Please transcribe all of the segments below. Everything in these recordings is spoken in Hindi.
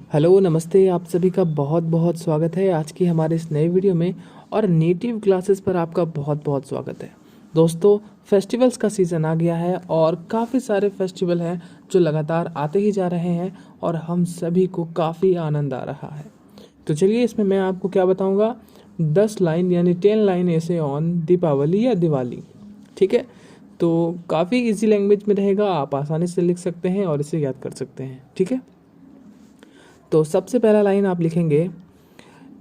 हेलो नमस्ते, आप सभी का बहुत बहुत स्वागत है आज की हमारे इस नए वीडियो में। और नेटिव क्लासेस पर आपका बहुत बहुत स्वागत है। दोस्तों, फेस्टिवल्स का सीज़न आ गया है और काफ़ी सारे फेस्टिवल हैं जो लगातार आते ही जा रहे हैं और हम सभी को काफ़ी आनंद आ रहा है। तो चलिए, इसमें मैं आपको क्या बताऊंगा, 10 लाइन यानी 10 लाइन ऐसे ऑन दीपावली या दिवाली। ठीक है, तो काफ़ी इजी लैंग्वेज में रहेगा, आप आसानी से लिख सकते हैं और इसे याद कर सकते हैं। ठीक है, तो सबसे पहला लाइन आप लिखेंगे,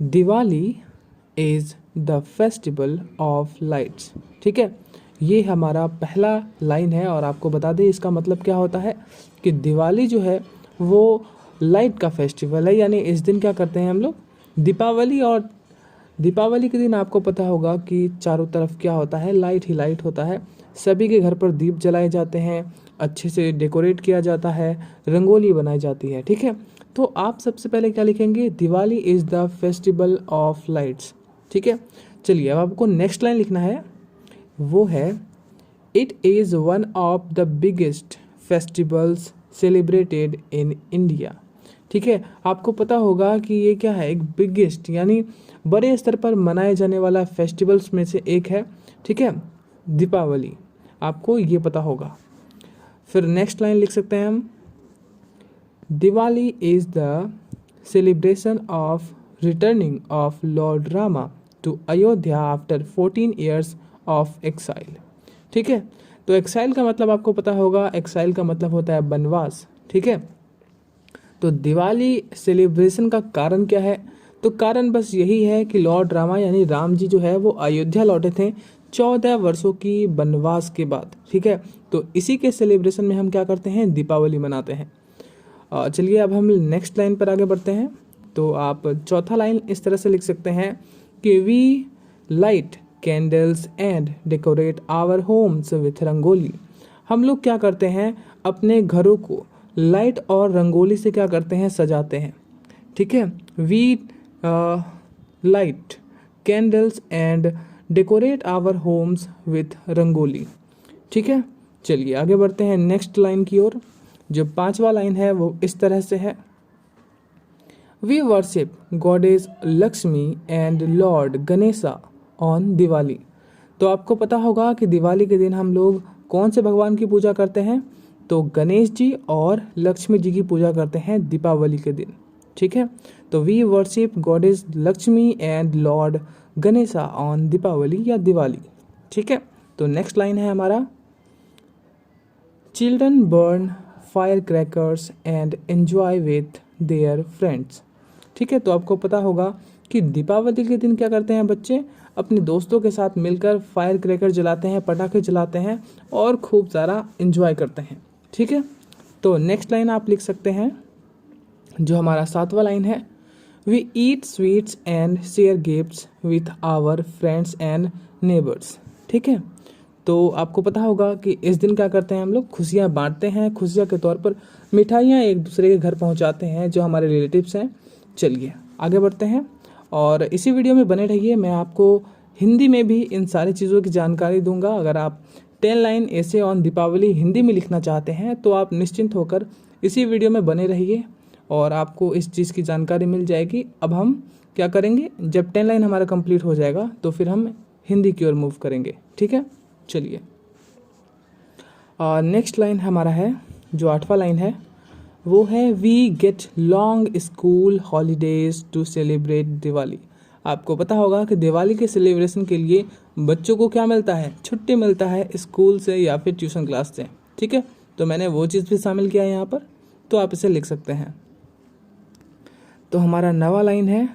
Diwali is the festival of lights. ठीक है, ये हमारा पहला लाइन है और आपको बता दें इसका मतलब क्या होता है कि दिवाली जो है वो लाइट का फेस्टिवल है। यानी इस दिन क्या करते हैं हम लोग, दीपावली, और दीपावली के दिन आपको पता होगा कि चारों तरफ क्या होता है, लाइट ही लाइट होता है। सभी के घर पर दीप जलाए जाते हैं, अच्छे से डेकोरेट किया जाता है, रंगोली बनाई जाती है। ठीक है, तो आप सबसे पहले क्या लिखेंगे, Diwali is the festival of lights. ठीक है, चलिए अब आपको नेक्स्ट लाइन लिखना है, वो है, it is one of the biggest festivals celebrated in India. ठीक है, आपको पता होगा कि ये क्या है, एक बिगेस्ट यानी बड़े स्तर पर मनाए जाने वाला फेस्टिवल्स में से एक है। ठीक है, दीपावली, आपको ये पता होगा। फिर नेक्स्ट लाइन लिख सकते हैं हम, Diwali is the celebration of returning of lord Rama to Ayodhya after 14 years of exile. ठीक है, तो एक्साइल का मतलब आपको पता होगा, एक्साइल का मतलब होता है वनवास। ठीक है, तो दिवाली सेलिब्रेशन का कारण क्या है, तो कारण बस यही है कि लॉर्ड रामा यानी राम जी जो है वो अयोध्या लौटे थे 14 वर्षों की वनवास के बाद। ठीक है, तो इसी के सेलिब्रेशन में हम क्या करते हैं, दीपावली मनाते हैं। चलिए अब हम नेक्स्ट लाइन पर आगे बढ़ते हैं। तो आप चौथा लाइन इस तरह से लिख सकते हैं कि we light candles and decorate our homes with rangoli. हम लोग क्या करते हैं, अपने घरों को लाइट और रंगोली से क्या करते हैं, सजाते हैं। ठीक है, we light candles and decorate our homes with rangoli. ठीक है, चलिए आगे बढ़ते हैं नेक्स्ट लाइन की ओर। जो पांचवा लाइन है वो इस तरह से है, we worship goddess Lakshmi and lord Ganesha on Diwali. तो आपको पता होगा कि दिवाली के दिन हम लोग कौन से भगवान की पूजा करते हैं, तो गणेश जी और लक्ष्मी जी की पूजा करते हैं दीपावली के दिन। ठीक है, तो we worship goddess Lakshmi and lord Ganesha on Deepavali या दिवाली। ठीक है, तो नेक्स्ट लाइन है हमारा, children burn fire crackers and enjoy with their friends. ठीक है, तो आपको पता होगा कि दीपावली के दिन क्या करते हैं बच्चे, अपने दोस्तों के साथ मिलकर फायर क्रैकर जलाते हैं, पटाखे जलाते हैं और खूब सारा एंजॉय करते हैं। ठीक है, तो नेक्स्ट लाइन आप लिख सकते हैं, जो हमारा सातवां लाइन है, we eat sweets and share gifts with our friends and neighbours. ठीक है, तो आपको पता होगा कि इस दिन क्या करते हैं हम लोग, खुशियाँ बांटते हैं, खुशियाँ के तौर पर मिठाइयाँ एक दूसरे के घर पहुंचाते हैं जो हमारे रिलेटिव्स हैं। चलिए आगे बढ़ते हैं और इसी वीडियो में बने रहिए, मैं आपको हिंदी में भी इन सारी चीज़ों की जानकारी दूंगा। अगर आप 10 लाइन ऐसे ऑन दीपावली हिंदी में लिखना चाहते हैं तो आप निश्चिंत होकर इसी वीडियो में बने रहिए और आपको इस चीज़ की जानकारी मिल जाएगी। अब हम क्या करेंगे, जब 10 लाइन हमारा कंप्लीट हो जाएगा तो फिर हम हिंदी की ओर मूव करेंगे। ठीक है, चलिए नेक्स्ट लाइन हमारा है, जो आठवां लाइन है वो है, we get long school holidays to celebrate Diwali. आपको पता होगा कि दिवाली के सेलिब्रेशन के लिए बच्चों को क्या मिलता है, छुट्टी मिलता है स्कूल से या फिर ट्यूशन क्लास से। ठीक है, तो मैंने वो चीज़ भी शामिल किया है यहाँ पर, तो आप इसे लिख सकते हैं। तो हमारा नवा लाइन है,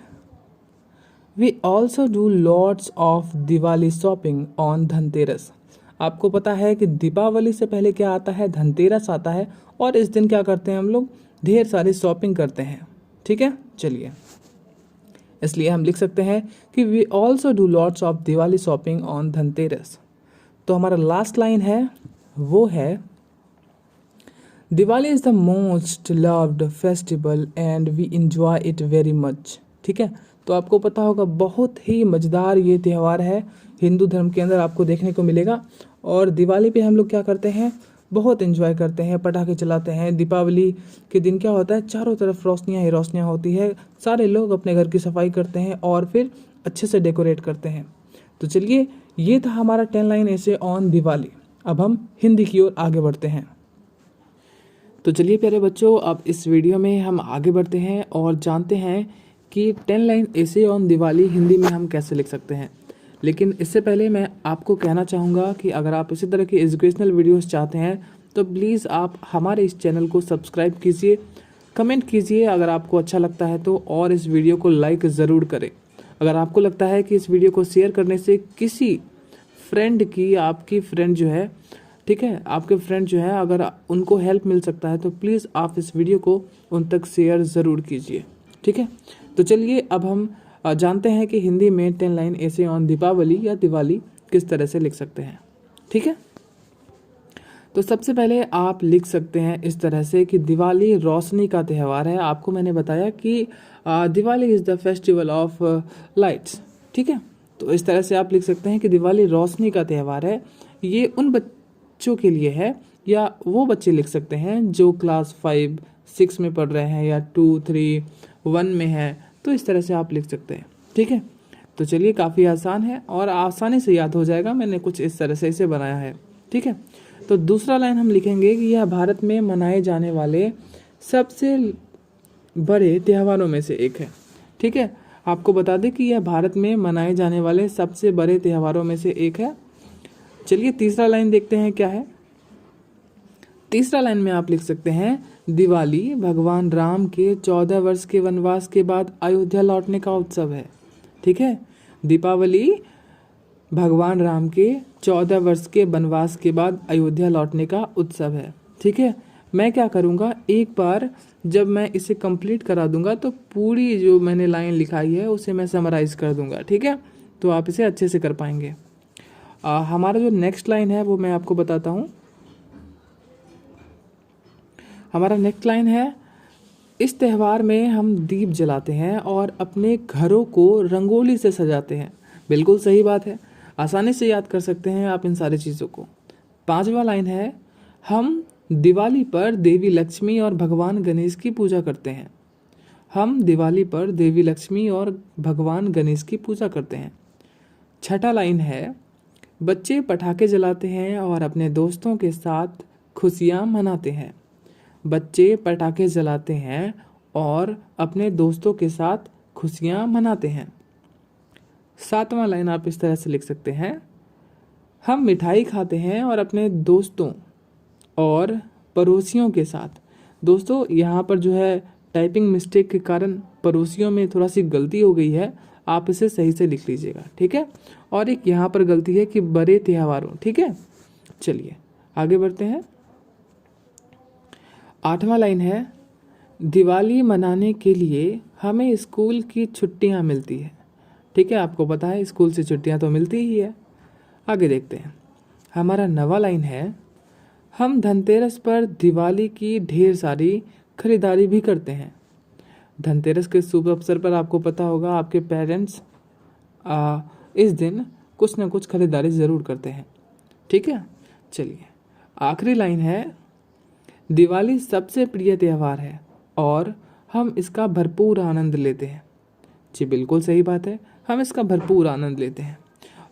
we also do lots of Diwali shopping on Dhanteras. आपको पता है कि दीपावली से पहले क्या आता है, धनतेरस आता है और इस दिन क्या करते हैं हम लोग, ढेर सारी शॉपिंग करते हैं। ठीक है, चलिए इसलिए हम लिख सकते हैं कि we also do lots of Diwali shopping on Dhanteras. तो हमारा लास्ट लाइन है वो है, Diwali is the most loved festival and we enjoy it very much. ठीक है, तो आपको पता होगा बहुत ही मज़ेदार ये त्यौहार है, हिंदू धर्म के अंदर आपको देखने को मिलेगा। और दिवाली पे हम लोग क्या करते हैं, बहुत एंजॉय करते हैं, पटाखे चलाते हैं। दीपावली के दिन क्या होता है, चारों तरफ रोशनियाँ ही रोशनियाँ होती है। सारे लोग अपने घर की सफाई करते हैं और फिर अच्छे से डेकोरेट करते हैं। तो चलिए, ये था हमारा 10 लाइन ऐसे ऑन दिवाली। अब हम हिंदी की ओर आगे बढ़ते हैं। तो चलिए प्यारे बच्चों, अब इस वीडियो में हम आगे बढ़ते हैं और जानते हैं कि 10 लाइन ऐसे ऑन दिवाली हिंदी में हम कैसे लिख सकते हैं। लेकिन इससे पहले मैं आपको कहना चाहूँगा कि अगर आप इसी तरह की एजुकेशनल वीडियोस चाहते हैं तो प्लीज़ आप हमारे इस चैनल को सब्सक्राइब कीजिए, कमेंट कीजिए अगर आपको अच्छा लगता है तो, और इस वीडियो को लाइक ज़रूर करें। अगर आपको लगता है कि इस वीडियो को शेयर करने से किसी फ्रेंड की, आपकी फ्रेंड जो है, ठीक है, आपके फ्रेंड जो है, अगर उनको हेल्प मिल सकता है तो प्लीज़ आप इस वीडियो को उन तक शेयर ज़रूर कीजिए। ठीक है, तो चलिए अब हम जानते हैं कि हिंदी में 10 लाइन ऐसे ऑन दीपावली या दिवाली किस तरह से लिख सकते हैं। ठीक है, तो सबसे पहले आप लिख सकते हैं इस तरह से कि दिवाली रोशनी का त्यौहार है। आपको मैंने बताया कि Diwali is the festival of lights. ठीक है, तो इस तरह से आप लिख सकते हैं कि दिवाली रोशनी का त्यौहार है। ये उन बच्चों के लिए है, या वो बच्चे लिख सकते हैं जो क्लास 5, 6 में पढ़ रहे हैं, या 2, 3, 1 में है। तो इस तरह से आप लिख सकते हैं। ठीक है, तो चलिए, काफ़ी आसान है और आसानी से याद हो जाएगा। मैंने कुछ इस तरह से इसे बनाया है। ठीक है, तो दूसरा लाइन हम लिखेंगे कि यह भारत में मनाए जाने वाले सबसे बड़े त्योहारों में से एक है। ठीक है, आपको बता दें कि यह भारत में मनाए जाने वाले सबसे बड़े त्योहारों में से एक है। चलिए तीसरा लाइन देखते हैं क्या है। तीसरा लाइन में आप लिख सकते हैं दिवाली भगवान राम के 14 वर्ष के वनवास के बाद अयोध्या लौटने का उत्सव है। ठीक है, दीपावली भगवान राम के 14 वर्ष के वनवास के बाद अयोध्या लौटने का उत्सव है। ठीक है, मैं क्या करूँगा, एक बार जब मैं इसे कंप्लीट करा दूंगा तो पूरी जो मैंने लाइन लिखाई है उसे मैं समराइज़ कर दूंगा। ठीक है, तो आप इसे अच्छे से कर पाएंगे। हमारा जो नेक्स्ट लाइन है वो मैं आपको बताता हूँ। हमारा नेक्स्ट लाइन है, इस त्यौहार में हम दीप जलाते हैं और अपने घरों को रंगोली से सजाते हैं। बिल्कुल सही बात है, आसानी से याद कर सकते हैं आप इन सारी चीज़ों को। पांचवा लाइन है, हम दिवाली पर देवी लक्ष्मी और भगवान गणेश की पूजा करते हैं। हम दिवाली पर देवी लक्ष्मी और भगवान गणेश की पूजा करते हैं। छठा लाइन है, बच्चे पटाखे जलाते हैं और अपने दोस्तों के साथ खुशियाँ मनाते हैं। बच्चे पटाखे जलाते हैं और अपने दोस्तों के साथ खुशियाँ मनाते हैं। सातवां लाइन आप इस तरह से लिख सकते हैं, हम मिठाई खाते हैं और अपने दोस्तों और पड़ोसियों के साथ। दोस्तों यहाँ पर जो है टाइपिंग मिस्टेक के कारण पड़ोसियों में थोड़ा सी गलती हो गई है, आप इसे सही से लिख लीजिएगा। ठीक है, और एक यहाँ पर गलती है कि बड़े त्योहारों। ठीक है, चलिए आगे बढ़ते हैं। आठवां लाइन है, दिवाली मनाने के लिए हमें स्कूल की छुट्टियां मिलती है। ठीक है, आपको पता है स्कूल से छुट्टियां तो मिलती ही है। आगे देखते हैं। हमारा नवा लाइन है, हम धनतेरस पर दिवाली की ढेर सारी खरीदारी भी करते हैं। धनतेरस के शुभ अवसर पर आपको पता होगा आपके पेरेंट्स इस दिन कुछ ना कुछ खरीदारी ज़रूर करते हैं। ठीक है, चलिए आखिरी लाइन है, दिवाली सबसे प्रिय त्यौहार है और हम इसका भरपूर आनंद लेते हैं। जी बिल्कुल सही बात है, हम इसका भरपूर आनंद लेते हैं।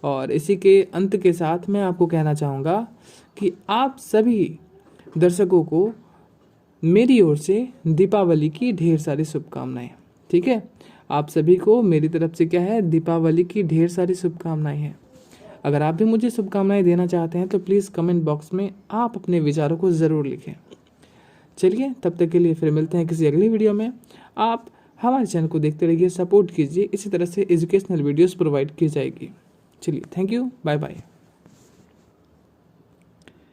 और इसी के अंत के साथ मैं आपको कहना चाहूँगा कि आप सभी दर्शकों को मेरी ओर से दीपावली की ढेर सारी शुभकामनाएं। ठीक है, आप सभी को मेरी तरफ से क्या है, दीपावली की ढेर सारी शुभकामनाएं हैं। अगर आप भी मुझे शुभकामनाएं देना चाहते हैं तो प्लीज़ कमेंट बॉक्स में आप अपने विचारों को ज़रूर लिखें। चलिए तब तक के लिए फिर मिलते हैं किसी अगली वीडियो में। आप हमारे चैनल को देखते रहिए, सपोर्ट कीजिए, इसी तरह से एजुकेशनल वीडियोस प्रोवाइड की जाएगी। चलिए, थैंक यू, बाय बाय।